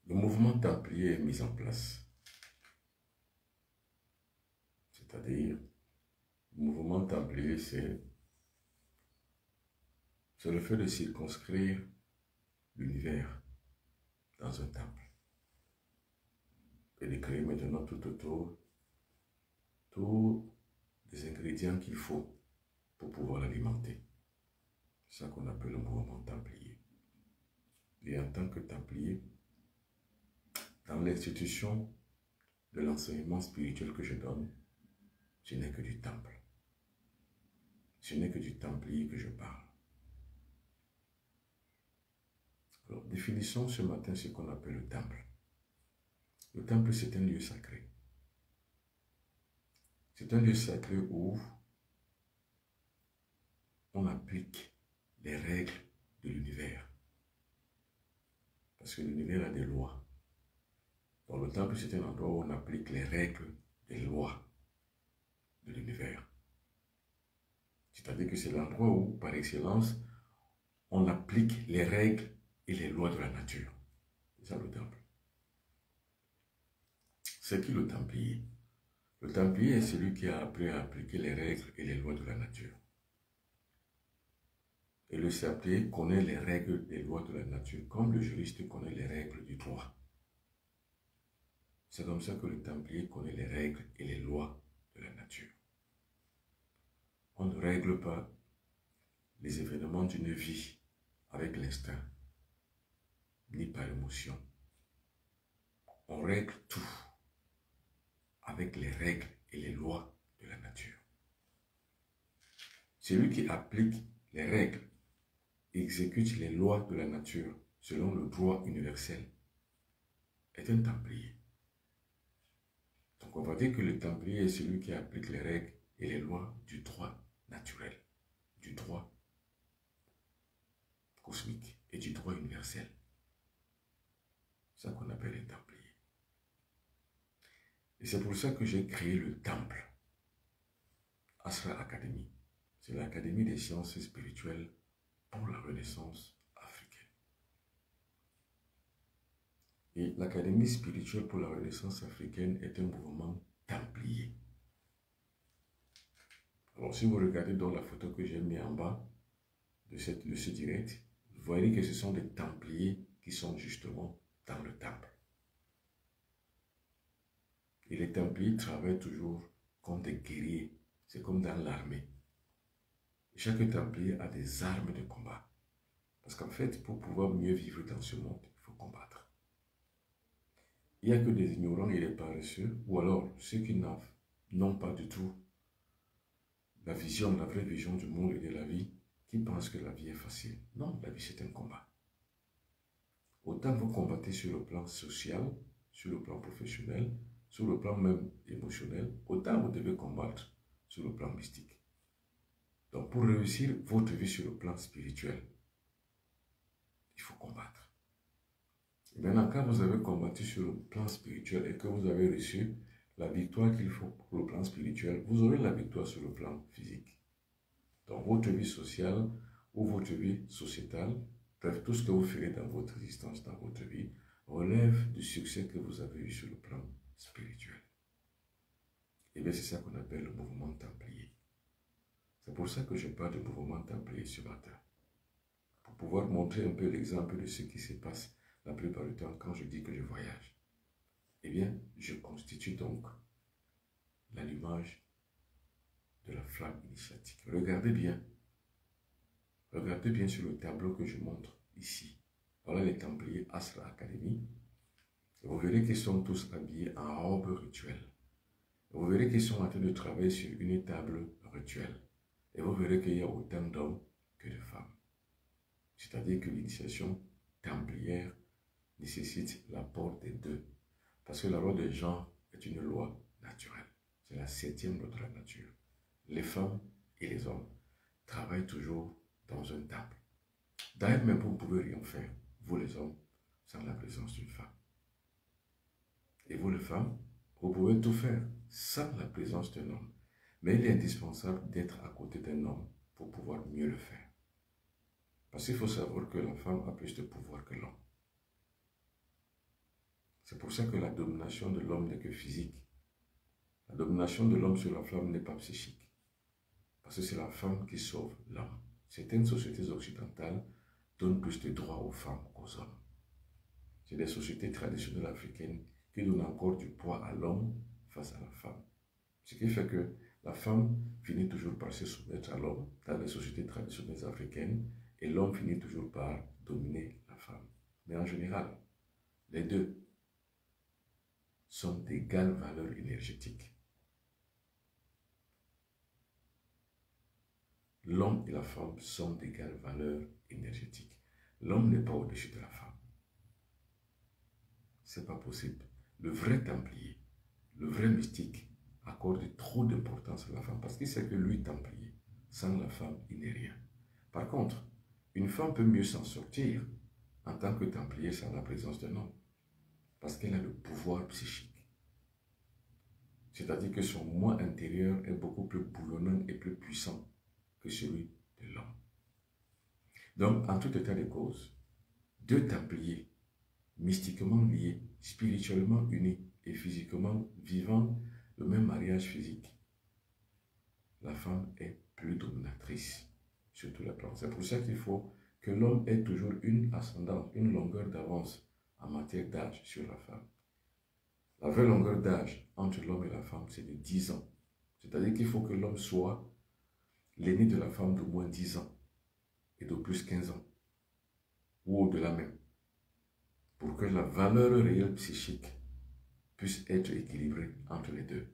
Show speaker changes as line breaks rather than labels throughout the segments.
Le mouvement templier est mis en place. C'est-à-dire, le mouvement templier, c'est le fait de circonscrire l'univers dans un temple et de créer maintenant tout autour tous les ingrédients qu'il faut pour pouvoir l'alimenter. C'est ça qu'on appelle le mouvement templier. Et en tant que templier, dans l'institution de l'enseignement spirituel que je donne, ce n'est que du temple. Ce n'est que du templier que je parle. Alors, définissons ce matin ce qu'on appelle le temple. Le temple, c'est un lieu sacré. C'est un lieu sacré où on applique les règles de l'univers. Parce que l'univers a des lois. Dans le temple, c'est un endroit où on applique les règles des lois de l'univers. C'est-à-dire que c'est l'endroit où, par excellence, on applique les règles et les lois de la nature. C'est ça le temple. C'est qui le templier? Le templier est celui qui a appris à appliquer les règles et les lois de la nature. Et le templier connaît les règles et les lois de la nature, comme le juriste connaît les règles du droit. C'est comme ça que le templier connaît les règles et les lois de la nature. On ne règle pas les événements d'une vie avec l'instinct, ni par émotion. On règle tout avec les règles et les lois de la nature. Celui qui applique les règles et exécute les lois de la nature selon le droit universel est un templier. Donc on va dire que le templier est celui qui applique les règles et les lois du droit naturel, du droit cosmique et du droit universel. C'est ça qu'on appelle les templiers. Et c'est pour ça que j'ai créé le temple, Asra Academy. C'est l'Académie des sciences spirituelles pour la Renaissance africaine. Et l'Académie spirituelle pour la Renaissance africaine est un mouvement templier. Alors si vous regardez dans la photo que j'ai mis en bas de ce direct, vous voyez que ce sont des templiers qui sont justement dans le temple. Et les templiers travaillent toujours comme des guerriers. C'est comme dans l'armée. Chaque templier a des armes de combat. Parce qu'en fait, pour pouvoir mieux vivre dans ce monde, il faut combattre. Il n'y a que des ignorants et des paresseux, ou alors ceux qui n'ont pas du tout la vision, la vraie vision du monde et de la vie, qui pensent que la vie est facile. Non, la vie c'est un combat. Autant vous combattez sur le plan social, sur le plan professionnel, sur le plan même émotionnel, autant vous devez combattre sur le plan mystique. Donc pour réussir votre vie sur le plan spirituel, il faut combattre. Et maintenant, quand vous avez combattu sur le plan spirituel et que vous avez reçu la victoire qu'il faut pour le plan spirituel, vous aurez la victoire sur le plan physique. Donc votre vie sociale ou votre vie sociétale, bref, tout ce que vous ferez dans votre existence, dans votre vie, relève du succès que vous avez eu sur le plan spirituel. Et bien c'est ça qu'on appelle le mouvement templier. C'est pour ça que je parle de mouvement templier ce matin. Pour pouvoir montrer un peu l'exemple de ce qui se passe la plupart du temps quand je dis que je voyage. Eh bien, je constitue donc l'allumage de la flamme initiatique. Regardez bien sur le tableau que je montre ici. Voilà les templiers Asra Academy. Et vous verrez qu'ils sont tous habillés en robe rituelle. Et vous verrez qu'ils sont en train de travailler sur une table rituelle. Et vous verrez qu'il y a autant d'hommes que de femmes. C'est-à-dire que l'initiation templière nécessite l'apport des deux. Parce que la loi des genres est une loi naturelle. C'est la 7e loi de la nature. Les femmes et les hommes travaillent toujours dans un temple. D'ailleurs, même vous ne pouvez rien faire, vous les hommes, sans la présence d'une femme. Et vous les femmes, vous pouvez tout faire sans la présence d'un homme. Mais il est indispensable d'être à côté d'un homme pour pouvoir mieux le faire. Parce qu'il faut savoir que la femme a plus de pouvoir que l'homme. C'est pour ça que la domination de l'homme n'est que physique. La domination de l'homme sur la femme n'est pas psychique. Parce que c'est la femme qui sauve l'homme. Certaines sociétés occidentales donnent plus de droits aux femmes qu'aux hommes. C'est des sociétés traditionnelles africaines qui donnent encore du poids à l'homme face à la femme. Ce qui fait que la femme finit toujours par se soumettre à l'homme dans les sociétés traditionnelles africaines et l'homme finit toujours par dominer la femme. Mais en général, les deux sont d'égale valeur énergétique. L'homme et la femme sont d'égale valeur énergétique. L'homme n'est pas au-dessus de la femme. C'est pas possible. Le vrai templier, le vrai mystique, accorde trop d'importance à la femme parce qu'il sait que lui, templier, sans la femme, il n'est rien. Par contre, une femme peut mieux s'en sortir en tant que templier sans la présence d'un homme parce qu'elle a le pouvoir psychique. C'est-à-dire que son moi intérieur est beaucoup plus boulonnant et plus puissant que celui de l'homme. Donc, en tout état de cause, deux templiers mystiquement liés, spirituellement unis et physiquement vivant le même mariage physique, la femme est plus dominatrice sur tous les plans. C'est pour ça qu'il faut que l'homme ait toujours une ascendance, une longueur d'avance en matière d'âge sur la femme. La vraie longueur d'âge entre l'homme et la femme, c'est de 10 ans. C'est-à-dire qu'il faut que l'homme soit l'aîné de la femme d'au moins 10 ans et de plus 15 ans, ou au-delà même, pour que la valeur réelle psychique puisse être équilibrée entre les deux.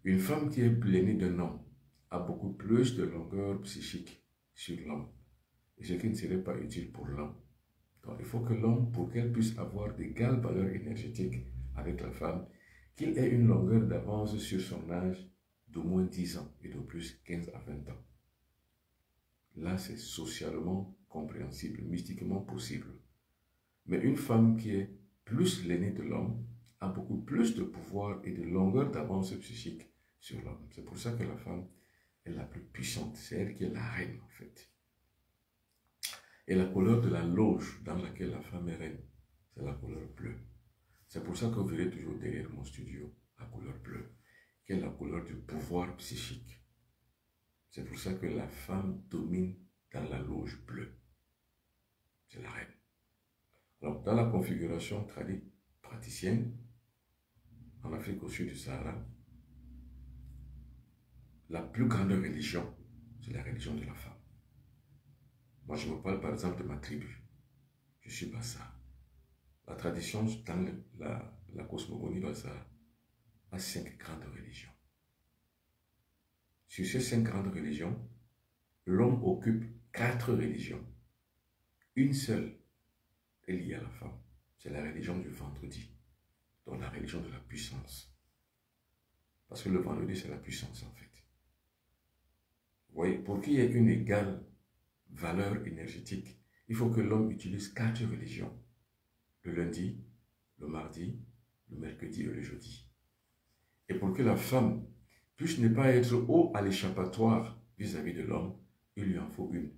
Une femme qui est l'aînée d'un homme a beaucoup plus de longueur psychique sur l'homme, et ce qui ne serait pas utile pour l'homme. Donc il faut que l'homme, pour qu'elle puisse avoir d'égales valeurs énergétiques avec la femme, qu'il ait une longueur d'avance sur son âge d'au moins 10 ans et de plus 15 à 20 ans. Là, c'est socialement compréhensible, mystiquement possible. Mais une femme qui est plus l'aînée de l'homme a beaucoup plus de pouvoir et de longueur d'avance psychique sur l'homme. C'est pour ça que la femme est la plus puissante. C'est elle qui est la reine, en fait. Et la couleur de la loge dans laquelle la femme est reine, c'est la couleur bleue. C'est pour ça que vous verrez toujours derrière mon studio la couleur bleue, qui est la couleur du pouvoir psychique. C'est pour ça que la femme domine dans la loge bleue. C'est la reine. Alors, dans la configuration praticienne, en Afrique au sud du Sahara, la plus grande religion, c'est la religion de la femme. Moi, je me parle par exemple de ma tribu. Je suis Bassa. La tradition dans la cosmogonie Bassa a 5 grandes religions. Sur ces 5 grandes religions, l'homme occupe 4 religions. Une seule est liée à la femme. C'est la religion du vendredi, donc la religion de la puissance. Parce que le vendredi, c'est la puissance en fait. Vous voyez, pour qu'il y ait une égale valeur énergétique, il faut que l'homme utilise 4 religions. Le lundi, le mardi, le mercredi et le jeudi. Et pour que la femme puisse ne pas être haut à l'échappatoire vis-à-vis de l'homme, il lui en faut une.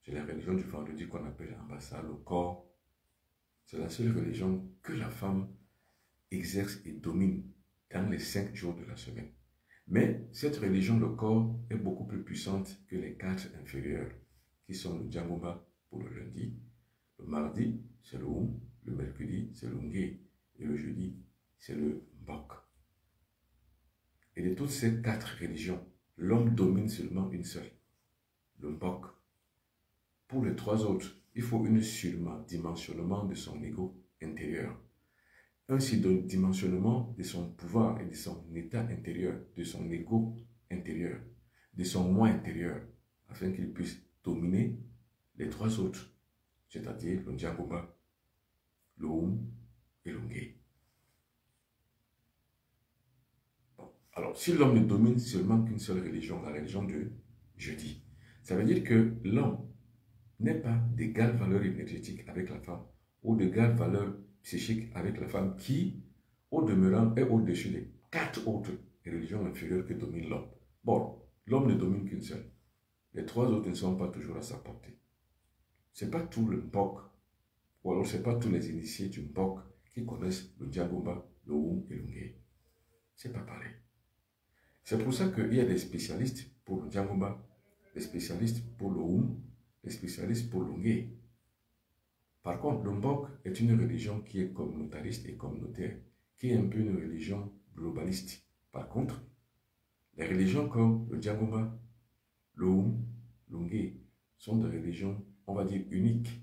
C'est la religion du vendredi qu'on appelle en Bassa le corps. C'est la seule religion que la femme exerce et domine dans les 5 jours de la semaine. Mais cette religion, le corps, est beaucoup plus puissante que les 4 inférieures, qui sont le Djangomba pour le lundi, le mardi, c'est le Oum, le mercredi, c'est le Ngé, et le jeudi, c'est le Mbok. Et de toutes ces 4 religions, l'homme domine seulement une seule, le Mbok. Pour les 3 autres, il faut un surdimensionnement de son ego intérieur, un surdimensionnement de son pouvoir et de son état intérieur, de son ego intérieur, de son moi intérieur, afin qu'il puisse dominer les 3 autres, c'est-à-dire le Djangomba, le Oum et le Ngé. Bon. Alors, si l'homme ne domine seulement qu'une seule religion, la religion de jeudi, ça veut dire que l'homme n'est pas d'égale valeur énergétique avec la femme ou d'égale valeur psychique avec la femme qui, au demeurant, est au-dessus des 4 autres religions inférieures que domine l'homme. Bon, l'homme ne domine qu'une seule. Les 3 autres ne sont pas toujours à sa portée. Ce n'est pas tout le Mbok, ou alors ce n'est pas tous les initiés du Mbok qui connaissent le Djangomba, le Oum et le Ngé. C'est pas pareil. C'est pour ça qu'il y a des spécialistes pour le Djangomba, des spécialistes pour le Oum, des spécialistes pour le Ngé. Par contre, le Mbok est une religion qui est communautariste et communautaire, qui est un peu une religion globaliste. Par contre, les religions comme le Djangomba, le Oum, le Ngé sont des religions, on va dire, uniques,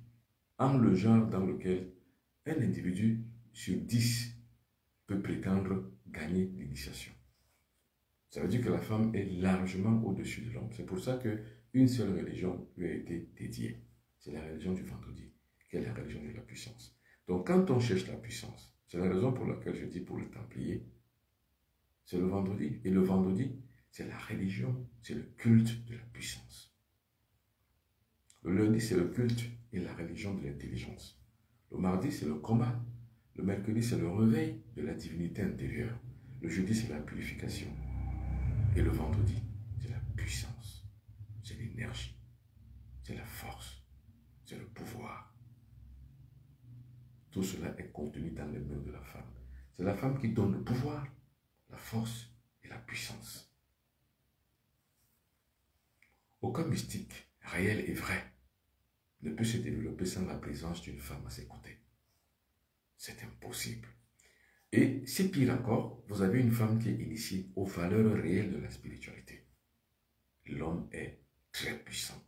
en le genre dans lequel un individu sur 10 peut prétendre gagner l'initiation. Ça veut dire que la femme est largement au-dessus de l'homme. C'est pour ça qu'une seule religion lui a été dédiée. C'est la religion du vendredi, qui est la religion de la puissance. Donc quand on cherche la puissance, c'est la raison pour laquelle je dis pour les Templiers, c'est le vendredi. Et le vendredi, c'est la religion, c'est le culte de la puissance. Le lundi, c'est le culte et la religion de l'intelligence. Le mardi, c'est le combat. Le mercredi, c'est le réveil de la divinité intérieure. Le jeudi, c'est la purification. Et le vendredi, c'est la puissance, c'est l'énergie, c'est la force, c'est le pouvoir. Tout cela est contenu dans les mains de la femme. C'est la femme qui donne le pouvoir, la force et la puissance. Aucun mystique, réel et vrai, ne peut se développer sans la présence d'une femme à ses côtés. C'est impossible. Et c'est pire encore, vous avez une femme qui est initiée aux valeurs réelles de la spiritualité. L'homme est très puissant.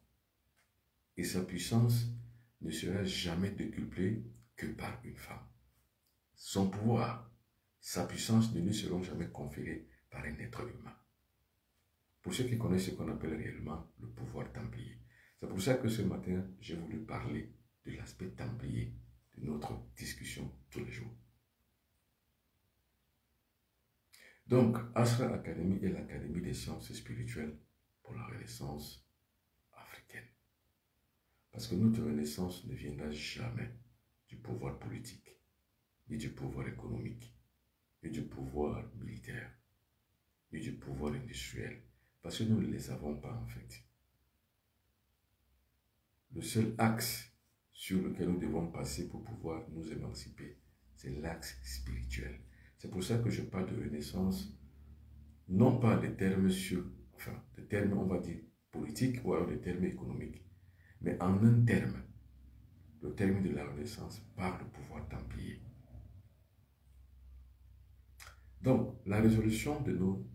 Et sa puissance ne sera jamais décuplée que par une femme. Son pouvoir, sa puissance ne lui seront jamais conférées par un être humain. Pour ceux qui connaissent ce qu'on appelle réellement le pouvoir templier. C'est pour ça que ce matin, j'ai voulu parler de l'aspect templier de notre discussion tous les jours. Donc, Asra Academy est l'Académie des sciences spirituelles pour la Renaissance africaine. Parce que notre Renaissance ne viendra jamais du pouvoir politique, ni du pouvoir économique, ni du pouvoir militaire, ni du pouvoir industriel. Parce que nous ne les avons pas en fait. Le seul axe sur lequel nous devons passer pour pouvoir nous émanciper, c'est l'axe spirituel. C'est pour ça que je parle de Renaissance, non pas des termes des termes, on va dire, politiques ou alors des termes économiques, mais en un terme, le terme de la Renaissance par le pouvoir templier. Donc, la résolution de nos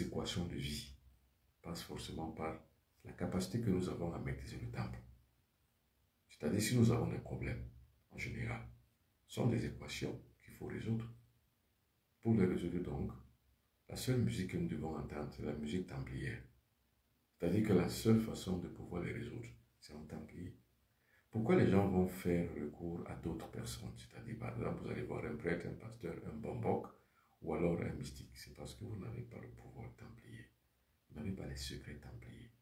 équations de vie passe forcément par la capacité que nous avons à maîtriser le temple. C'est-à-dire, si nous avons des problèmes, en général, ce sont des équations qu'il faut résoudre. Pour les résoudre donc, la seule musique que nous devons entendre, c'est la musique templière. C'est-à-dire que la seule façon de pouvoir les résoudre, c'est en templier. Pourquoi les gens vont faire recours à d'autres personnes? C'est-à-dire, par exemple, vous allez voir un prêtre, un pasteur, un bombok, ou alors un mystique. C'est parce que vous n'avez pas le pouvoir templier. Vous n'avez pas les secrets templiers.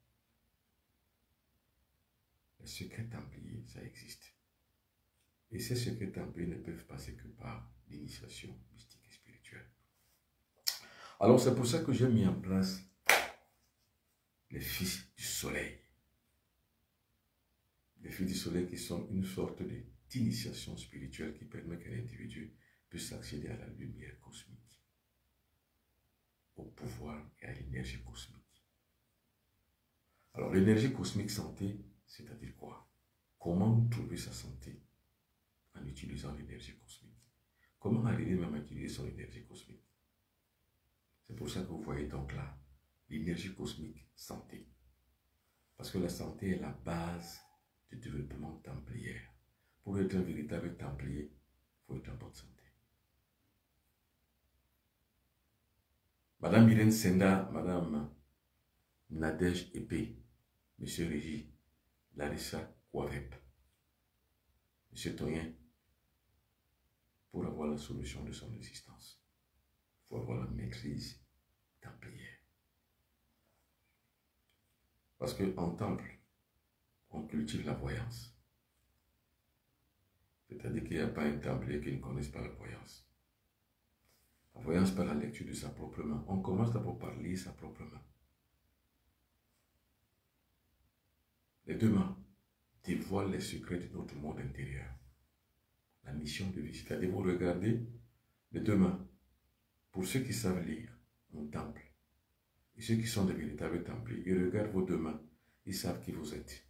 Les secrets templiers, ça existe. Et ces secrets templiers ne peuvent passer que par l'initiation mystique et spirituelle. Alors c'est pour ça que j'ai mis en place les fils du soleil. Les fils du soleil qui sont une sorte d'initiation spirituelle qui permet que l'individu puisse accéder à la lumière cosmique, au pouvoir et à l'énergie cosmique. Alors l'énergie cosmique santé, c'est-à-dire quoi? Comment trouver sa santé en utilisant l'énergie cosmique? Comment arriver même à utiliser son énergie cosmique? C'est pour ça que vous voyez donc là, l'énergie cosmique santé. Parce que la santé est la base du développement templier. Pour être un véritable templier, il faut être en bonne santé. Madame Irène Senda, Madame Nadège Épée, Monsieur Régi, Larissa Kouavep, Monsieur Toyen, pour avoir la solution de son existence, il faut avoir la maîtrise templière. Parce qu'en temple, on cultive la voyance. C'est-à-dire qu'il n'y a pas un templier qui ne connaisse pas la voyance. La voyance par la lecture de sa propre main. On commence d'abord par lire sa propre main. Les deux mains dévoilent les secrets de notre monde intérieur. la mission de vie. C'est-à-dire, vous regardez les deux mains. Pour ceux qui savent lire, un temple. Et ceux qui sont de véritables templiers, ils regardent vos deux mains. Ils savent qui vous êtes.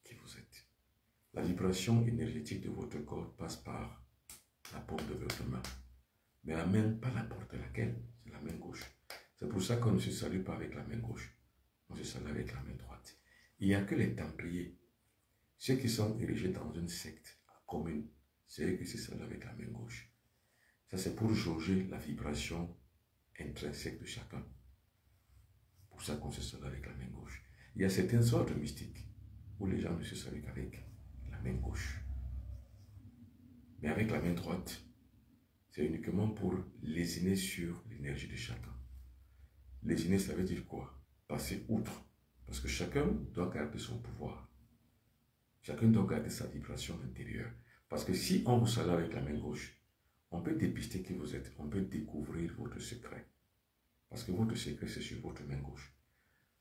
Qui vous êtes. La vibration énergétique de votre corps passe par la paume de votre main. Mais la main, pas n'importe laquelle, c'est la main gauche. C'est pour ça qu'on ne se salue pas avec la main gauche. On se salue avec la main droite. Il n'y a que les templiers, ceux qui sont érigés dans une secte commune, c'est eux qui se saluent avec la main gauche. Ça, c'est pour jauger la vibration intrinsèque de chacun. Pour ça qu'on se salue avec la main gauche. Il y a certaines sortes mystiques où les gens ne se saluent qu'avec la main gauche. Mais avec la main droite, c'est uniquement pour lésiner sur l'énergie de chacun. Lésiner, ça veut dire quoi? Passer outre. Parce que chacun doit garder son pouvoir. Chacun doit garder sa vibration intérieure. Parce que si on vous salue avec la main gauche, on peut dépister qui vous êtes. On peut découvrir votre secret. Parce que votre secret, c'est sur votre main gauche.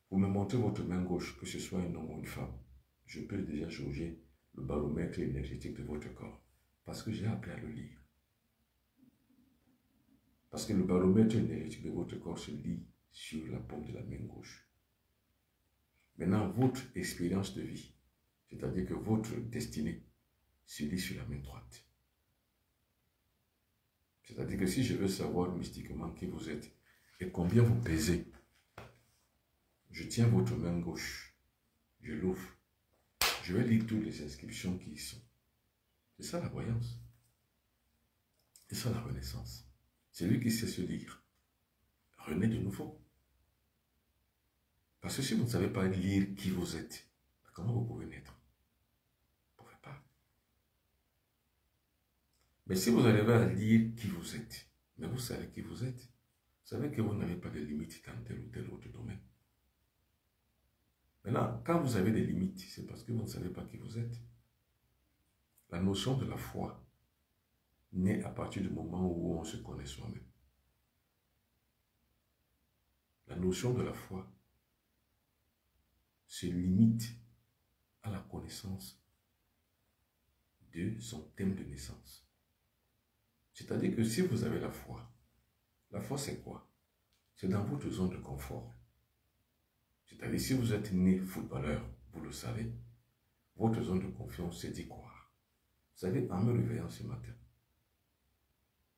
Vous me montrez votre main gauche, que ce soit un homme ou une femme. Je peux déjà jauger le baromètre énergétique de votre corps. Parce que j'ai appris à le lire. Parce que le baromètre énergétique de votre corps se lit sur la paume de la main gauche. Maintenant, votre expérience de vie, c'est-à-dire que votre destinée, se lit sur la main droite. C'est-à-dire que si je veux savoir mystiquement qui vous êtes et combien vous pesez, je tiens votre main gauche, je l'ouvre, je vais lire toutes les inscriptions qui y sont. C'est ça la voyance. C'est ça la renaissance. C'est lui qui sait se lire. Renaît de nouveau. Parce que si vous ne savez pas lire qui vous êtes, comment vous pouvez naître? Vous ne pouvez pas. Mais si vous arrivez à lire qui vous êtes, mais vous savez qui vous êtes, vous savez que vous n'avez pas de limites dans tel ou tel autre domaine. Maintenant, quand vous avez des limites, c'est parce que vous ne savez pas qui vous êtes. La notion de la foi naît à partir du moment où on se connaît soi-même. La notion de la foi se limite à la connaissance de son thème de naissance. C'est-à-dire que si vous avez la foi c'est quoi? C'est dans votre zone de confort. C'est-à-dire si vous êtes né footballeur, vous le savez, votre zone de confiance c'est d'y croire. Vous savez, en me réveillant ce matin,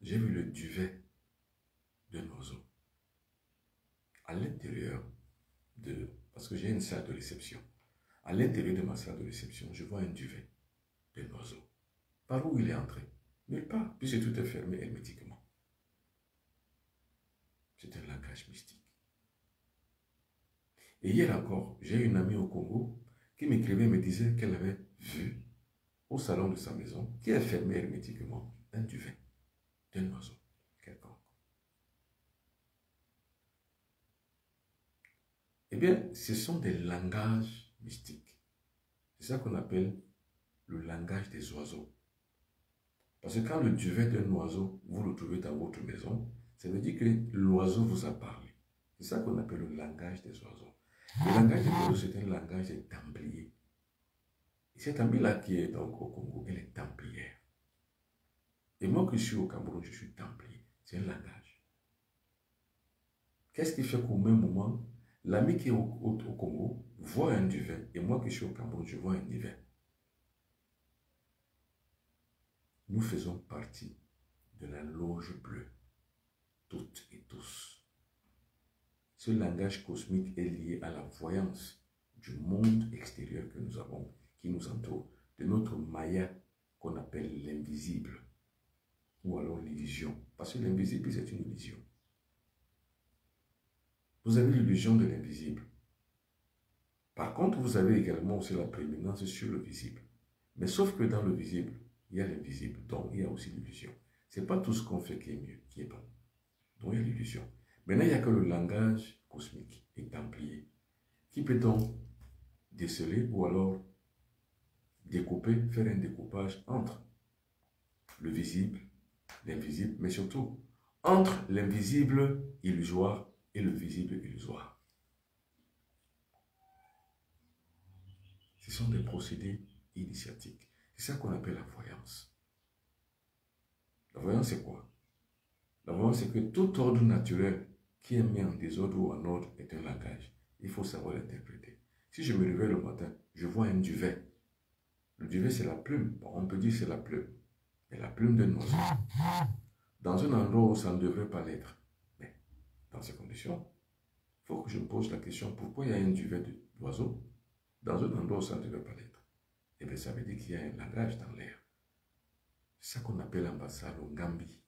j'ai vu le duvet d'un oiseau à l'intérieur de... Parce que j'ai une salle de réception. À l'intérieur de ma salle de réception, je vois un duvet d'un oiseau. Par où il est entré? Nulle part, puisque tout est fermé hermétiquement. C'est un langage mystique. Et hier encore, j'ai une amie au Congo qui m'écrivait et me disait qu'elle avait vu au salon de sa maison, qui est fermé hermétiquement, un duvet d'un oiseau quelconque. Eh bien, ce sont des langages mystiques. C'est ça qu'on appelle le langage des oiseaux. Parce que quand le duvet d'un oiseau, vous le trouvez dans votre maison, ça veut dire que l'oiseau vous a parlé. C'est ça qu'on appelle le langage des oiseaux. Le langage des oiseaux, c'est un langage des templiers. Et cette amie-là qui est donc au Congo, elle est templière. Et moi qui suis au Cameroun, je suis templier. C'est un langage. Qu'est-ce qui fait qu'au même moment, l'ami qui est au Congo voit un duvet, et moi qui suis au Cameroun, je vois un duvet. Nous faisons partie de la loge bleue, toutes et tous. Ce langage cosmique est lié à la voyance du monde extérieur que nous avons, qui nous entoure, de notre maya qu'on appelle l'invisible, ou alors l'illusion. Parce que l'invisible, c'est une illusion. Vous avez l'illusion de l'invisible. Par contre, vous avez également aussi la prééminence sur le visible. Mais sauf que dans le visible, il y a l'invisible, donc il y a aussi l'illusion. Ce n'est pas tout ce qu'on fait qui est mieux, qui est bon. Donc il y a l'illusion. Maintenant, il n'y a que le langage cosmique et templier qui peut donc déceler ou alors découper, faire un découpage entre le visible, l'invisible, mais surtout entre l'invisible illusoire et le visible illusoire. Ce sont des procédés initiatique. C'est ça qu'on appelle la voyance. La voyance, c'est quoi? La voyance, c'est que tout ordre naturel qui est mis en désordre ou en ordre est un langage. Il faut savoir l'interpréter. Si je me réveille le matin, je vois un duvet. Le duvet, c'est la plume. Bon, on peut dire que c'est la plume. Et la plume d'un oiseau. Dans un endroit où ça ne devrait pas l'être. Mais dans ces conditions, il faut que je me pose la question, pourquoi il y a un duvet d'oiseau dans un endroit où ça ne devrait pas l'être? Eh bien, ça veut dire qu'il y a un langage dans l'air. C'est ça qu'on appelle en Bassa le Ngambi,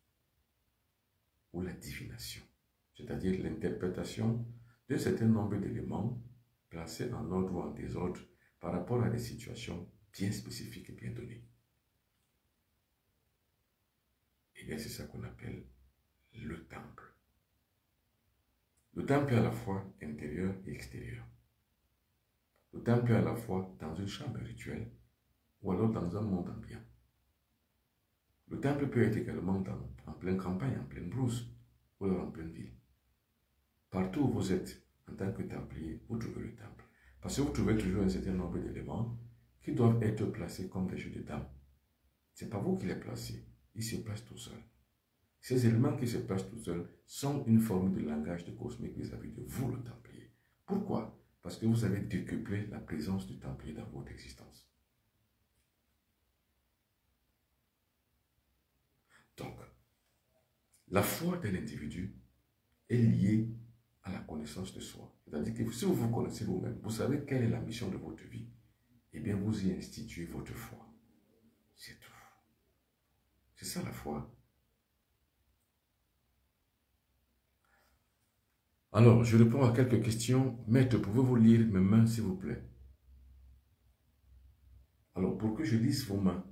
ou la divination. C'est-à-dire l'interprétation d'un certain nombre d'éléments placés en ordre ou en désordre par rapport à des situations bien spécifiques et bien données. Et bien, c'est ça qu'on appelle le temple. Le temple est à la fois intérieur et extérieur. Le temple est à la fois dans une chambre rituelle ou alors dans un monde ambiant. Le temple peut être également en pleine campagne, en pleine brousse ou alors en pleine ville. Partout où vous êtes, en tant que templier, vous trouvez le temple. Parce que vous trouvez toujours un certain nombre d'éléments qui doivent être placés comme des jeux de dames. Ce n'est pas vous qui les placez, ils se placent tout seuls. Ces éléments qui se placent tout seuls sont une forme de langage de cosmique vis-à-vis de vous, le templier. Pourquoi? Parce que vous avez décuplé la présence du templier dans votre existence. Donc, la foi de l'individu est liée à la connaissance de soi. C'est-à-dire que si vous vous connaissez vous-même, vous savez quelle est la mission de votre vie, eh bien vous y instituez votre foi. C'est tout. C'est ça la foi. Alors, je réponds à quelques questions. Maître, pouvez-vous lire mes mains, s'il vous plaît? Alors, pour que je lise vos mains,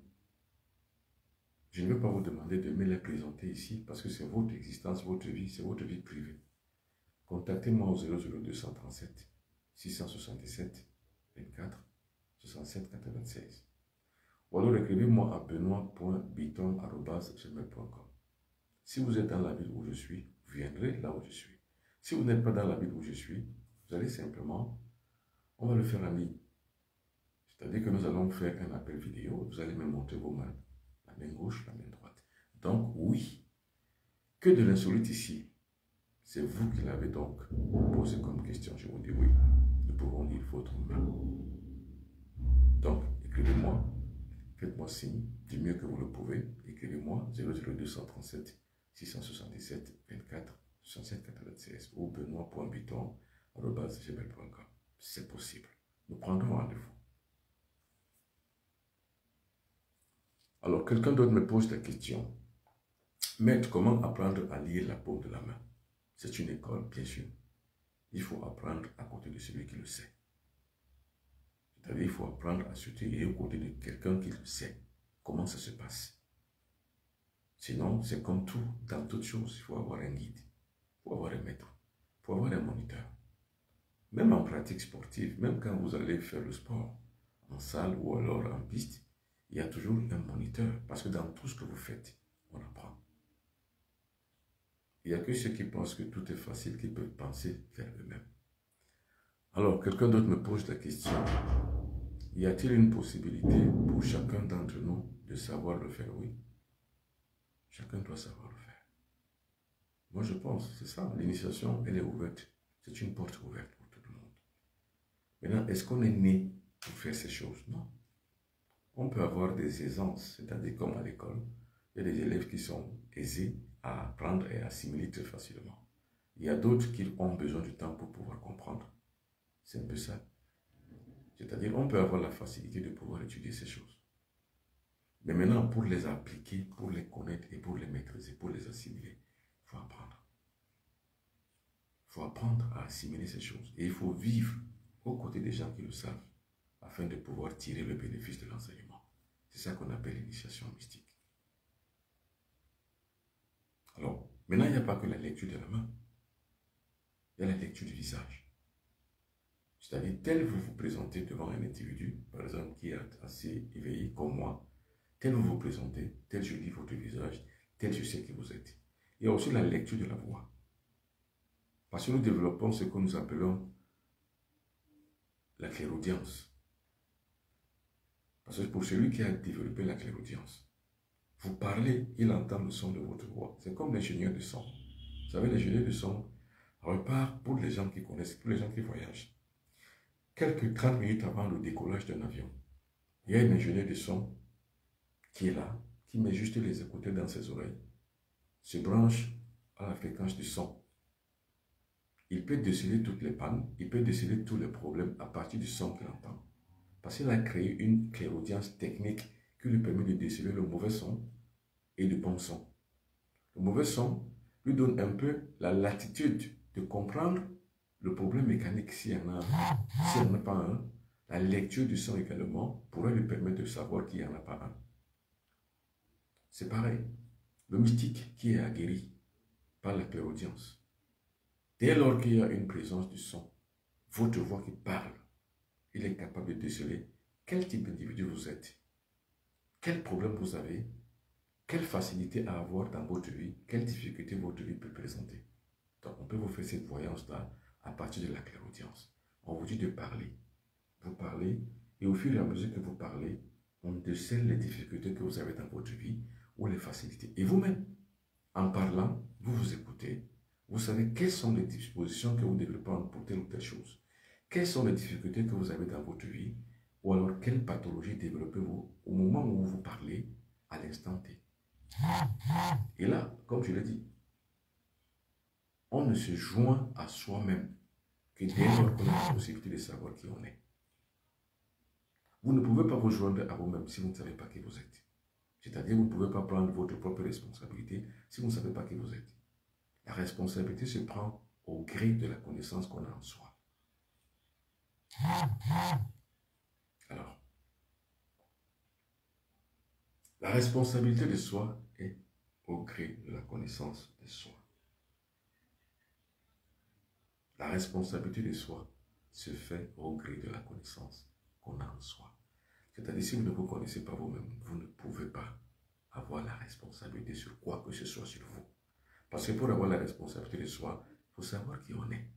je ne vais pas vous demander de me les présenter ici parce que c'est votre existence, votre vie, c'est votre vie privée. Contactez-moi au 00237 667 24 67 96. Ou alors écrivez-moi à benoît.biton@gmail.com. Si vous êtes dans la ville où je suis, vous viendrez là où je suis. Si vous n'êtes pas dans la ville où je suis, vous allez simplement, on va le faire en ligne. C'est-à-dire que nous allons faire un appel vidéo, vous allez me montrer vos mains, la main gauche, la main droite. Donc oui, que de l'insolite ici. C'est vous qui l'avez donc posé comme question. Je vous dis oui, nous pouvons lire votre main. Donc, écrivez-moi, faites-moi signe, du mieux que vous le pouvez. Écrivez-moi 00237 677 24 67 96 ou benoît.biton@gmail.com. C'est possible. Nous prendrons rendez-vous. Alors, quelqu'un d'autre me pose la question. Maître, comment apprendre à lire la paume de la main? C'est une école, bien sûr. Il faut apprendre à côté de celui qui le sait. C'est-à-dire qu'il faut apprendre à se tenir aux côtés de quelqu'un qui le sait. Comment ça se passe? Sinon, c'est comme tout, dans toute chose, il faut avoir un guide, il faut avoir un maître, il faut avoir un moniteur. Même en pratique sportive, même quand vous allez faire le sport, en salle ou alors en piste, il y a toujours un moniteur. Parce que dans tout ce que vous faites, on apprend. Il n'y a que ceux qui pensent que tout est facile qui peuvent penser faire eux-mêmes. Alors, quelqu'un d'autre me pose la question. Y a-t-il une possibilité pour chacun d'entre nous de savoir le faire? Oui. Chacun doit savoir le faire. Moi, je pense, c'est ça. L'initiation, elle est ouverte. C'est une porte ouverte pour tout le monde. Maintenant, est-ce qu'on est né pour faire ces choses? Non. On peut avoir des aisances, c'est-à-dire comme à l'école. Il y a des élèves qui sont aisés à apprendre et à assimiler très facilement. Il y a d'autres qui ont besoin du temps pour pouvoir comprendre. C'est un peu ça. C'est-à-dire, on peut avoir la facilité de pouvoir étudier ces choses. Mais maintenant, pour les appliquer, pour les connaître et pour les maîtriser, pour les assimiler, il faut apprendre. Il faut apprendre à assimiler ces choses. Et il faut vivre aux côtés des gens qui le savent, afin de pouvoir tirer le bénéfice de l'enseignement. C'est ça qu'on appelle l'initiation mystique. Alors, maintenant, il n'y a pas que la lecture de la main. Il y a la lecture du visage. C'est-à-dire, tel vous vous présentez devant un individu, par exemple, qui est assez éveillé comme moi, tel vous vous présentez, tel je lis votre visage, tel je sais qui vous êtes. Il y a aussi la lecture de la voix. Parce que nous développons ce que nous appelons la clairaudience. Parce que pour celui qui a développé la clairaudience, vous parlez, il entend le son de votre voix. C'est comme l'ingénieur de son. Vous savez, l'ingénieur de son repart pour les gens qui connaissent, pour les gens qui voyagent. Quelques 30 minutes avant le décollage d'un avion, il y a un ingénieur de son qui est là, qui met juste les écouteurs dans ses oreilles, se branche à la fréquence du son. Il peut déceler toutes les pannes, il peut déceler tous les problèmes à partir du son qu'il entend. Parce qu'il a créé une clairaudience technique qui lui permet de déceler le mauvais son et le bon son. Le mauvais son lui donne un peu la latitude de comprendre le problème mécanique s'il y en a, s'il n'y en a pas un. La lecture du son également pourrait lui permettre de savoir qu'il n'y en a pas un. C'est pareil. Le mystique qui est aguerri par la clairaudience. Dès lors qu'il y a une présence du son, votre voix qui parle, il est capable de déceler quel type d'individu vous êtes, quel problème vous avez, quelle facilité à avoir dans votre vie, quelle difficulté votre vie peut présenter. Donc on peut vous faire cette voyance-là à partir de la clairaudience. On vous dit de parler. Vous parlez et au fur et à mesure que vous parlez, on décèle les difficultés que vous avez dans votre vie ou les facilités. Et vous-même, en parlant, vous vous écoutez. Vous savez quelles sont les dispositions que vous devez prendre pour telle ou telle chose. Quelles sont les difficultés que vous avez dans votre vie ou alors quelle pathologie développez-vous au moment où vous parlez à l'instant T. Et là, comme je l'ai dit, on ne se joint à soi-même que dès lors qu'on a la possibilité de savoir qui on est. Vous ne pouvez pas vous joindre à vous-même si vous ne savez pas qui vous êtes. C'est-à-dire vous ne pouvez pas prendre votre propre responsabilité si vous ne savez pas qui vous êtes. La responsabilité se prend au gré de la connaissance qu'on a en soi. Alors, la responsabilité de soi est au gré de la connaissance de soi. La responsabilité de soi se fait au gré de la connaissance qu'on a en soi. C'est-à-dire, si vous ne vous connaissez pas vous-même, vous ne pouvez pas avoir la responsabilité sur quoi que ce soit sur vous. Parce que pour avoir la responsabilité de soi, il faut savoir qui on est.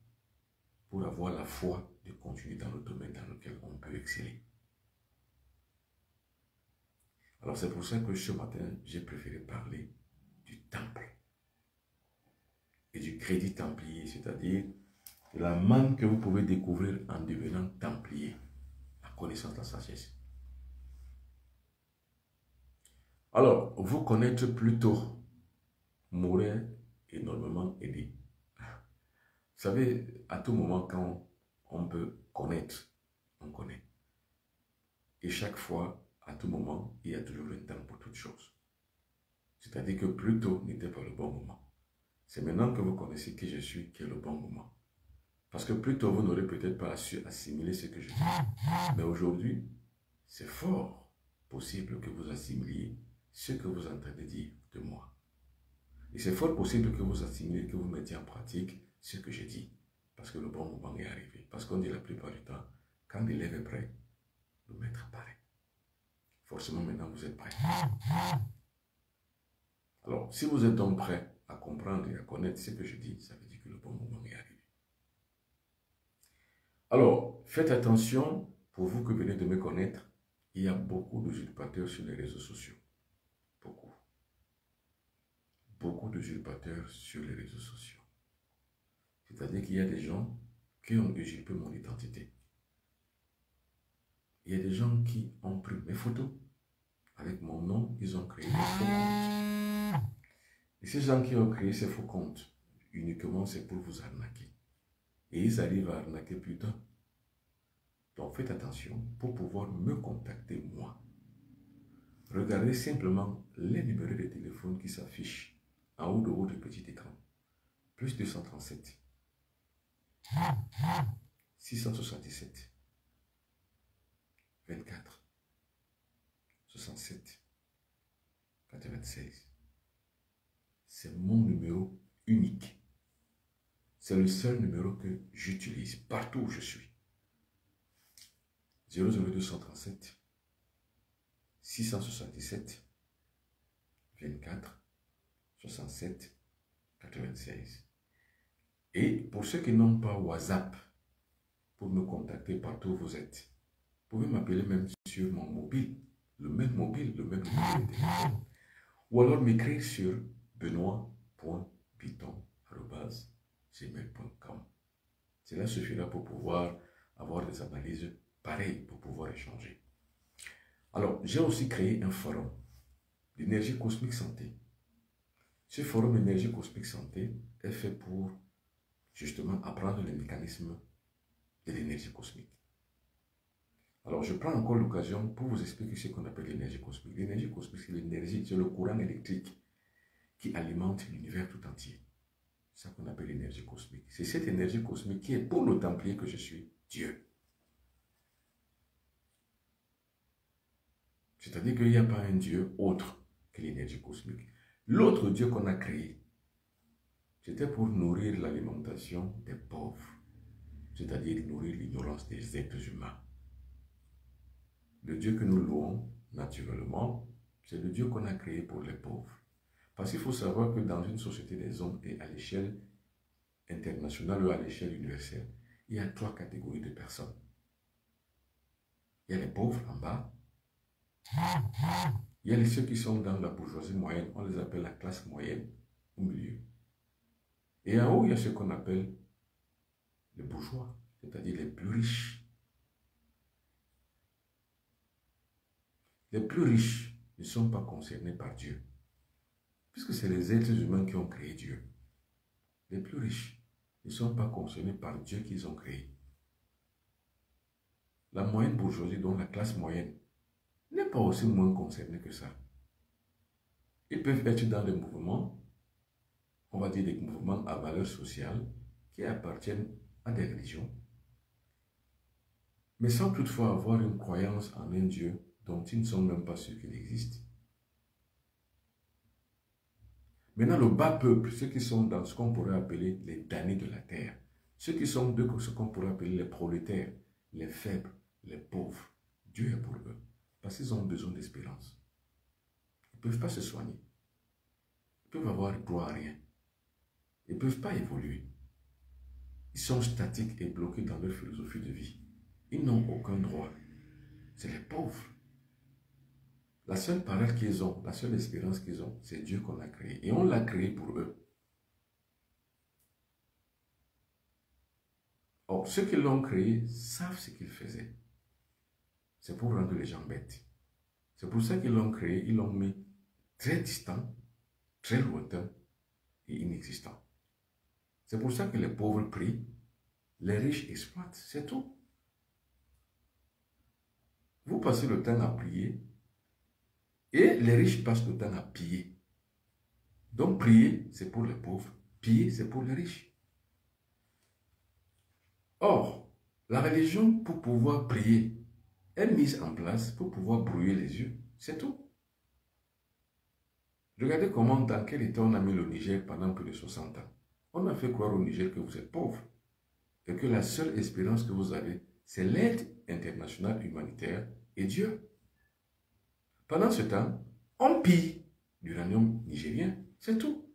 Pour avoir la foi de continuer dans le domaine dans lequel on peut exceller. Alors c'est pour ça que ce matin, j'ai préféré parler du temple et du crédit templier, c'est-à-dire la manne que vous pouvez découvrir en devenant templier, la connaissance de la sagesse. Alors, vous connaître plutôt m'aurait énormément aidé. Vous savez, à tout moment, quand on peut connaître, on connaît. Et chaque fois, à tout moment, il y a toujours un temps pour toute chose. C'est-à-dire que plus tôt n'était pas le bon moment. C'est maintenant que vous connaissez qui je suis, qui est le bon moment. Parce que plus tôt, vous n'aurez peut-être pas su assimiler ce que je dis. Mais aujourd'hui, c'est fort possible que vous assimiliez ce que vous entendez dire de moi. Et c'est fort possible que vous assimiliez, que vous mettiez en pratique ce que je dis. Parce que le bon moment est arrivé. Parce qu'on dit la plupart du temps, quand l'élève est prêt, le maître apparaît. Forcément, maintenant, vous êtes prêt. Alors, si vous êtes donc prêt à comprendre et à connaître ce que je dis, ça veut dire que le bon moment est arrivé. Alors, faites attention, pour vous que venez de me connaître, il y a beaucoup d'usurpateurs sur les réseaux sociaux. Beaucoup. Beaucoup d'usurpateurs sur les réseaux sociaux. C'est-à-dire qu'il y a des gens qui ont usurpé mon identité. Il y a des gens qui ont pris mes photos. Avec mon nom, ils ont créé des faux comptes. Et ces gens qui ont créé ces faux comptes, uniquement c'est pour vous arnaquer. Et ils arrivent à arnaquer plus d'un. Donc faites attention pour pouvoir me contacter moi. Regardez simplement les numéros de téléphone qui s'affichent en haut de votre petit écran. Plus 237 677 24 67 96. C'est mon numéro unique. C'est le seul numéro que j'utilise partout où je suis. 00237 677 24 67 96. Et pour ceux qui n'ont pas WhatsApp, pour me contacter partout où vous êtes, pouvez m'appeler même sur mon mobile, le même mobile, le même numéro de téléphone. Ou alors m'écrire sur benoît.piton@gmail.com. Cela suffira pour pouvoir avoir des analyses pareilles, pour pouvoir échanger. Alors, j'ai aussi créé un forum d'énergie cosmique santé. Ce forum d'énergie cosmique santé est fait pour justement apprendre les mécanismes de l'énergie cosmique. Alors, je prends encore l'occasion pour vous expliquer ce qu'on appelle l'énergie cosmique. L'énergie cosmique, c'est l'énergie, c'est le courant électrique qui alimente l'univers tout entier. C'est ça qu'on appelle l'énergie cosmique. C'est cette énergie cosmique qui est pour le Templier que je suis Dieu. C'est-à-dire qu'il n'y a pas un Dieu autre que l'énergie cosmique. L'autre Dieu qu'on a créé, c'était pour nourrir l'alimentation des pauvres, c'est-à-dire nourrir l'ignorance des êtres humains. Le Dieu que nous louons naturellement, c'est le Dieu qu'on a créé pour les pauvres. Parce qu'il faut savoir que dans une société des hommes et à l'échelle internationale ou à l'échelle universelle, il y a 3 catégories de personnes. Il y a les pauvres en bas. Il y a ceux qui sont dans la bourgeoisie moyenne, on les appelle la classe moyenne, au milieu. Et en haut, il y a ce qu'on appelle les bourgeois, c'est-à-dire les plus riches. Les plus riches ne sont pas concernés par Dieu, puisque c'est les êtres humains qui ont créé Dieu. Les plus riches ne sont pas concernés par Dieu qu'ils ont créé. La moyenne bourgeoisie, donc la classe moyenne, n'est pas aussi moins concernée que ça. Ils peuvent être dans des mouvements, on va dire des mouvements à valeur sociale, qui appartiennent à des religions, mais sans toutefois avoir une croyance en un Dieu dont ils ne sont même pas sûrs qu'il existe. Maintenant, le bas peuple, ceux qui sont dans ce qu'on pourrait appeler les damnés de la terre, ceux qui sont de ce qu'on pourrait appeler les prolétaires, les faibles, les pauvres, Dieu est pour eux, parce qu'ils ont besoin d'espérance. Ils ne peuvent pas se soigner. Ils peuvent avoir droit à rien. Ils ne peuvent pas évoluer. Ils sont statiques et bloqués dans leur philosophie de vie. Ils n'ont aucun droit. C'est les pauvres. La seule parole qu'ils ont, la seule espérance qu'ils ont, c'est Dieu qu'on a créé. Et on l'a créé pour eux. Or, ceux qui l'ont créé savent ce qu'ils faisaient. C'est pour rendre les gens bêtes. C'est pour ça qu'ils l'ont créé, ils l'ont mis très distant, très lointain et inexistant. C'est pour ça que les pauvres prient, les riches exploitent, c'est tout. Vous passez le temps à prier et les riches passent le temps à piller. Donc prier, c'est pour les pauvres, piller, c'est pour les riches. Or, la religion, pour pouvoir prier, est mise en place pour pouvoir brouiller les yeux, c'est tout. Regardez comment, dans quel état on a mis le Niger pendant plus de 60 ans. On a fait croire au Niger que vous êtes pauvre et que la seule espérance que vous avez, c'est l'aide internationale humanitaire et Dieu. Pendant ce temps, on pille l'uranium nigérien, c'est tout.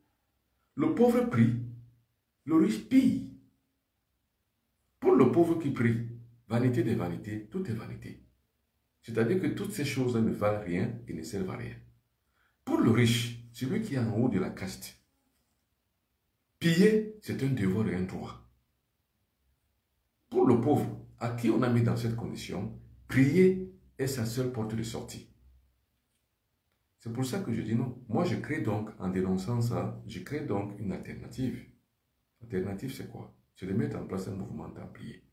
Le pauvre prie, le riche pille. Pour le pauvre qui prie, vanité des vanités, tout est vanité. C'est-à-dire que toutes ces choses ne valent rien et ne servent à rien. Pour le riche, celui qui est en haut de la caste, piller, c'est un devoir et un droit. Pour le pauvre, à qui on a mis dans cette condition, prier est sa seule porte de sortie. C'est pour ça que je dis non. Moi, je crée donc, en dénonçant ça, je crée donc une alternative. L'alternative, c'est quoi? C'est de mettre en place un mouvement templier.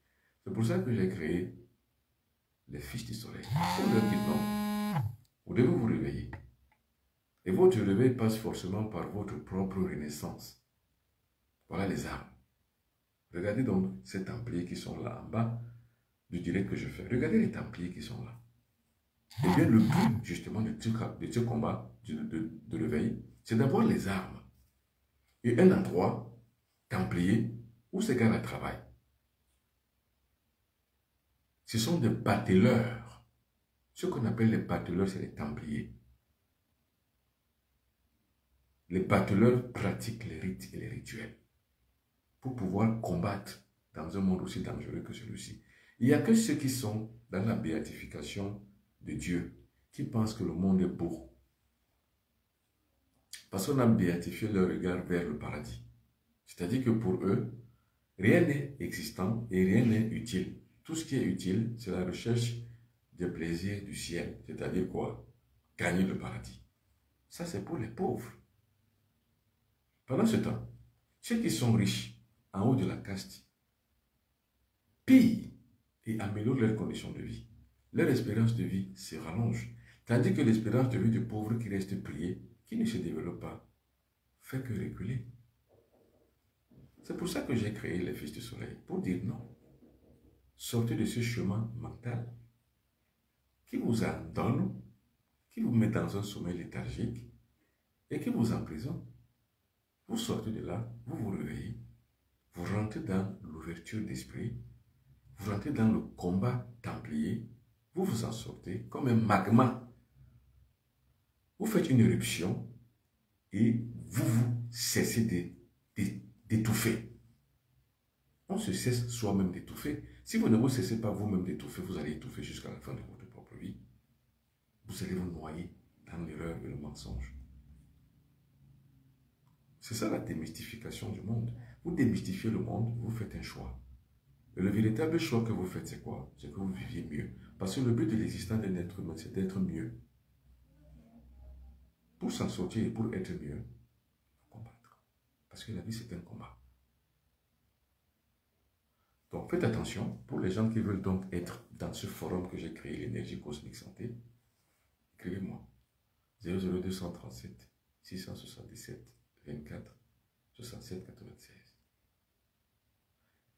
C'est pour ça que j'ai créé les Fils du Soleil. Pour leur dire non, vous devez vous réveiller. Et votre réveil passe forcément par votre propre renaissance. Voilà les armes. Regardez donc ces templiers qui sont là en bas du direct que je fais. Regardez les templiers qui sont là. Et bien le but justement de ce combat, de réveil, c'est d'avoir les armes. Et un endroit templier où ces gars-là travaillent. Ce sont des bateleurs. Ce qu'on appelle les bateleurs, c'est les templiers. Les bateleurs pratiquent les rites et les rituels pour pouvoir combattre dans un monde aussi dangereux que celui-ci. Il n'y a que ceux qui sont dans la béatification de Dieu, qui pensent que le monde est beau. Parce qu'on a béatifié leur regard vers le paradis. C'est-à-dire que pour eux, rien n'est existant et rien n'est utile. Tout ce qui est utile, c'est la recherche des plaisirs du ciel. C'est-à-dire quoi? Gagner le paradis. Ça, c'est pour les pauvres. Pendant ce temps, ceux qui sont riches, en haut de la caste, pillent et améliorent leurs conditions de vie. Leur espérance de vie se rallonge. Tandis que l'espérance de vie du pauvre qui reste prié, qui ne se développe pas, fait que reculer. C'est pour ça que j'ai créé les Fils du Soleil, pour dire non. Sortez de ce chemin mental qui vous en donne, qui vous met dans un sommeil léthargique et qui vous emprisonne. Vous sortez de là, vous vous réveillez, vous rentrez dans l'ouverture d'esprit, vous rentrez dans le combat templier, vous vous en sortez comme un magma. Vous faites une éruption et vous cessez d'étouffer. On se cesse soi-même d'étouffer. Si vous ne vous cessez pas vous-même d'étouffer, vous allez étouffer jusqu'à la fin de votre propre vie. Vous allez vous noyer dans l'erreur et le mensonge. C'est ça la démystification du monde. Vous démystifiez le monde, vous faites un choix. Et le véritable choix que vous faites, c'est quoi? C'est que vous viviez mieux. Parce que le but de l'existence d'un être humain, c'est d'être mieux. Pour s'en sortir et pour être mieux, il faut combattre. Parce que la vie, c'est un combat. Donc, faites attention. Pour les gens qui veulent donc être dans ce forum que j'ai créé, l'énergie cosmique santé, écrivez-moi. 00237 677 24 67 96.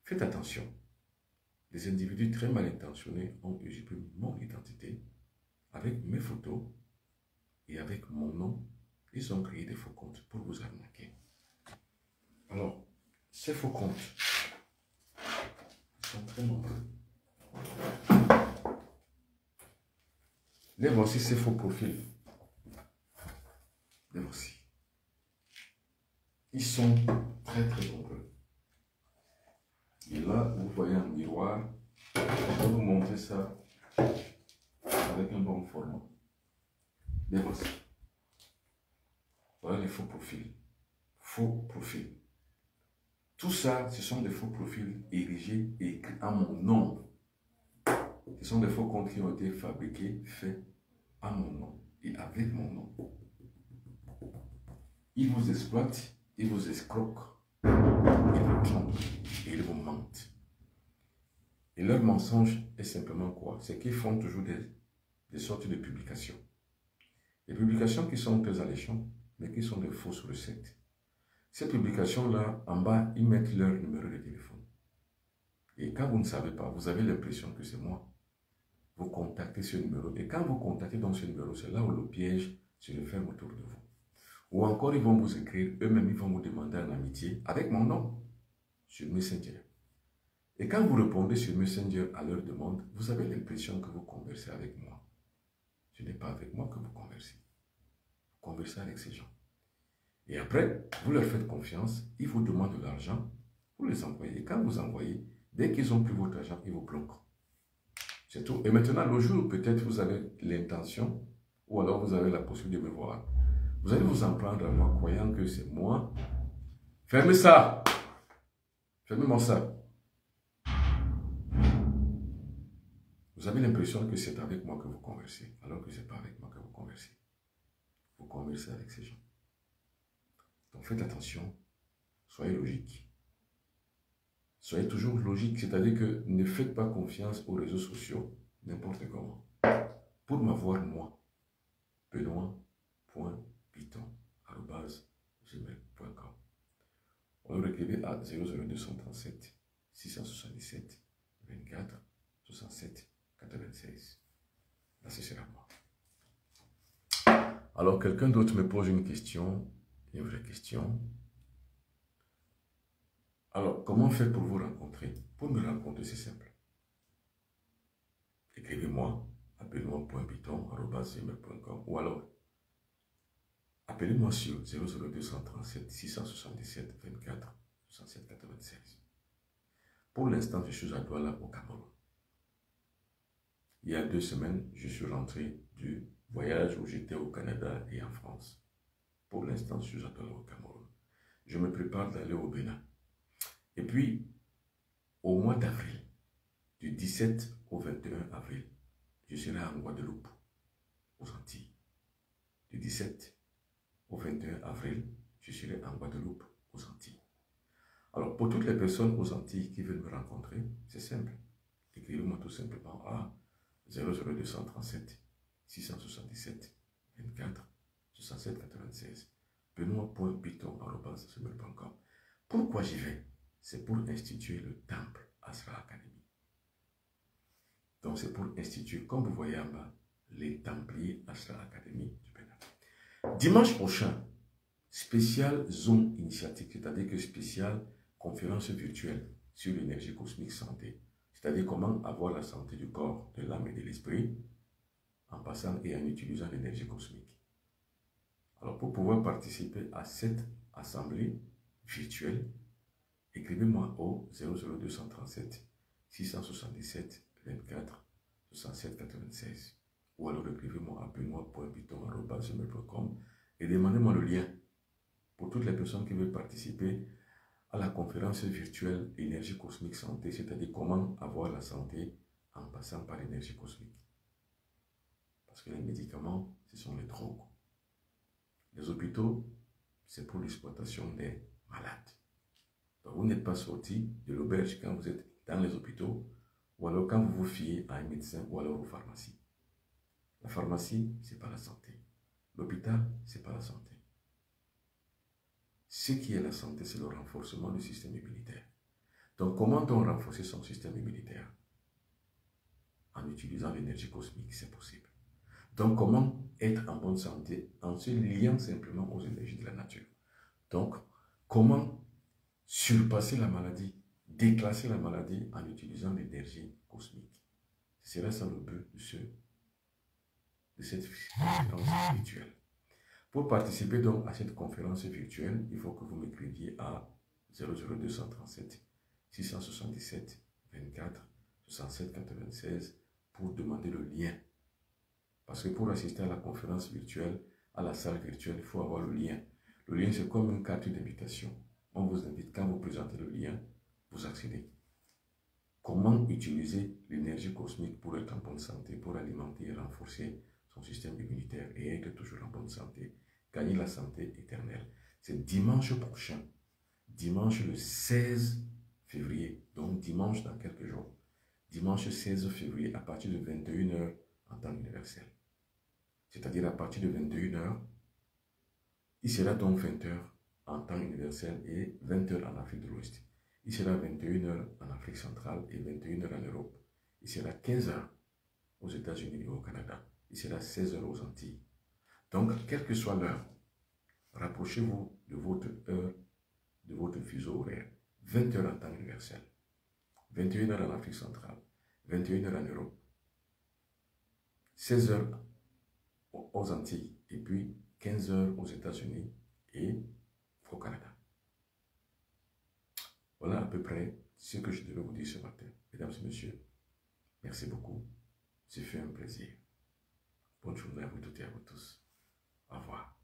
Faites attention. Des individus très mal intentionnés ont usurpé mon identité avec mes photos et avec mon nom. Ils ont créé des faux comptes pour vous arnaquer. Alors, ces faux comptes sont très nombreux. Les voici ces faux profils. Les voici. Ils sont très très nombreux. Et là, vous voyez un miroir. Je vais vous montrer ça avec un bon format. Les voici. Voilà les faux profils. Faux profils. Tout ça, ce sont des faux profils érigés et écrits à mon nom. Ce sont des faux comptes qui ont été fabriqués, faits à mon nom et avec mon nom. Ils vous exploitent, ils vous escroquent, ils vous trompent et ils vous mentent. Et leur mensonge est simplement quoi? C'est qu'ils font toujours des sortes de publications. Des publications qui sont très alléchantes, mais qui sont des fausses recettes. Ces publications-là, en bas, ils mettent leur numéro de téléphone. Et quand vous ne savez pas, vous avez l'impression que c'est moi. Vous contactez ce numéro. Et quand vous contactez dans ce numéro, c'est là où le piège se referme autour de vous. Ou encore, ils vont vous écrire, eux-mêmes, ils vont vous demander en amitié, avec mon nom, sur Messenger. Et quand vous répondez sur Messenger à leur demande, vous avez l'impression que vous conversez avec moi. Ce n'est pas avec moi que vous conversez. Vous conversez avec ces gens. Et après, vous leur faites confiance, ils vous demandent de l'argent, vous les envoyez. Et quand vous envoyez, dès qu'ils ont pris votre argent, ils vous bloquent. C'est tout. Et maintenant, le jour où peut-être vous avez l'intention, ou alors vous avez la possibilité de me voir, vous allez vous en prendre à moi, croyant que c'est moi. Fermez ça! Fermez-moi ça! Vous avez l'impression que c'est avec moi que vous conversez, alors que ce n'est pas avec moi que vous conversez. Vous conversez avec ces gens. Donc faites attention, soyez logique. Soyez toujours logique, c'est-à-dire que ne faites pas confiance aux réseaux sociaux, n'importe comment. Pour m'avoir, moi, benoît.piton@gmail.com. On le écrivait à 00237 677 24 67 96. Là, ce sera moi. Alors, quelqu'un d'autre me pose une question, une vraie question. Alors, comment faire pour vous rencontrer? Pour me rencontrer, c'est simple. Écrivez-moi à benoît.piton@gmail.com ou alors appelez-moi sur 00237 677 24 67 96. Pour l'instant, je suis à Douala, au Cameroun. il y a 2 semaines, je suis rentré du voyage où j'étais au Canada et en France. Pour l'instant, je suis au Cameroun. Je me prépare d'aller au Bénin. Et puis, au mois d'avril, du 17 au 21 avril, je serai en Guadeloupe, aux Antilles. Du 17 au 21 avril, je serai en Guadeloupe, aux Antilles. Alors, pour toutes les personnes aux Antilles qui veulent me rencontrer, c'est simple. Écrivez-moi tout simplement à 00237 677 24 67 96. Benoît.piton@gmail.com. Pourquoi j'y vais? C'est pour instituer le temple Asra Academy. Donc c'est pour instituer, comme vous voyez en bas, les Templiers Asra Academy du Bénin. Dimanche prochain, spécial Zoom initiative, c'est-à-dire que spécial conférence virtuelle sur l'énergie cosmique santé. C'est-à-dire comment avoir la santé du corps, de l'âme et de l'esprit en passant et en utilisant l'énergie cosmique. Alors pour pouvoir participer à cette assemblée virtuelle, écrivez-moi au 00237 677 24 67 96 ou alors écrivez-moi à benoît.piton@gmail.com et demandez-moi le lien pour toutes les personnes qui veulent participer à la conférence virtuelle énergie cosmique santé, c'est-à-dire comment avoir la santé en passant par l'énergie cosmique. Parce que les médicaments, ce sont les drogues. Les hôpitaux, c'est pour l'exploitation des malades. Donc vous n'êtes pas sorti de l'auberge quand vous êtes dans les hôpitaux ou alors quand vous vous fiez à un médecin ou alors aux pharmacies. La pharmacie, ce n'est pas la santé. L'hôpital, ce n'est pas la santé. Ce qui est la santé, c'est le renforcement du système immunitaire. Donc, comment on renforcer son système immunitaire? En utilisant l'énergie cosmique, c'est possible. Donc, comment être en bonne santé? En se liant simplement aux énergies de la nature. Donc, comment surpasser la maladie, déclasser la maladie en utilisant l'énergie cosmique? Ce serait ça le but de cette conférence virtuelle. Pour participer donc à cette conférence virtuelle, il faut que vous m'écriviez à 00237 677 24 67 96 pour demander le lien. Parce que pour assister à la conférence virtuelle, à la salle virtuelle, il faut avoir le lien. Le lien, c'est comme une carte d'invitation. On vous invite, quand vous présentez le lien, vous accédez. Comment utiliser l'énergie cosmique pour être en bonne santé, pour alimenter et renforcer son système immunitaire et être toujours en bonne santé, gagner la santé éternelle. C'est dimanche prochain, dimanche le 16 février, donc dimanche dans quelques jours. Dimanche 16 février à partir de 21 h en temps universel. C'est-à-dire à partir de 21 h, il sera donc 20 h en temps universel et 20 h en Afrique de l'Ouest. Il sera 21 h en Afrique centrale et 21 h en Europe. Il sera 15 h aux États-Unis et au Canada. Il sera 16 h aux Antilles. Donc, quelle que soit l'heure, rapprochez-vous de votre heure, de votre fuseau horaire. 20 h en temps universel, 21 h en Afrique centrale, 21 h en Europe, 16 h aux Antilles et puis 15 h aux États-Unis et au Canada. Voilà à peu près ce que je devais vous dire ce matin. Mesdames et messieurs, merci beaucoup. C'est fait un plaisir. Bonne journée à vous toutes et à vous tous. Au revoir.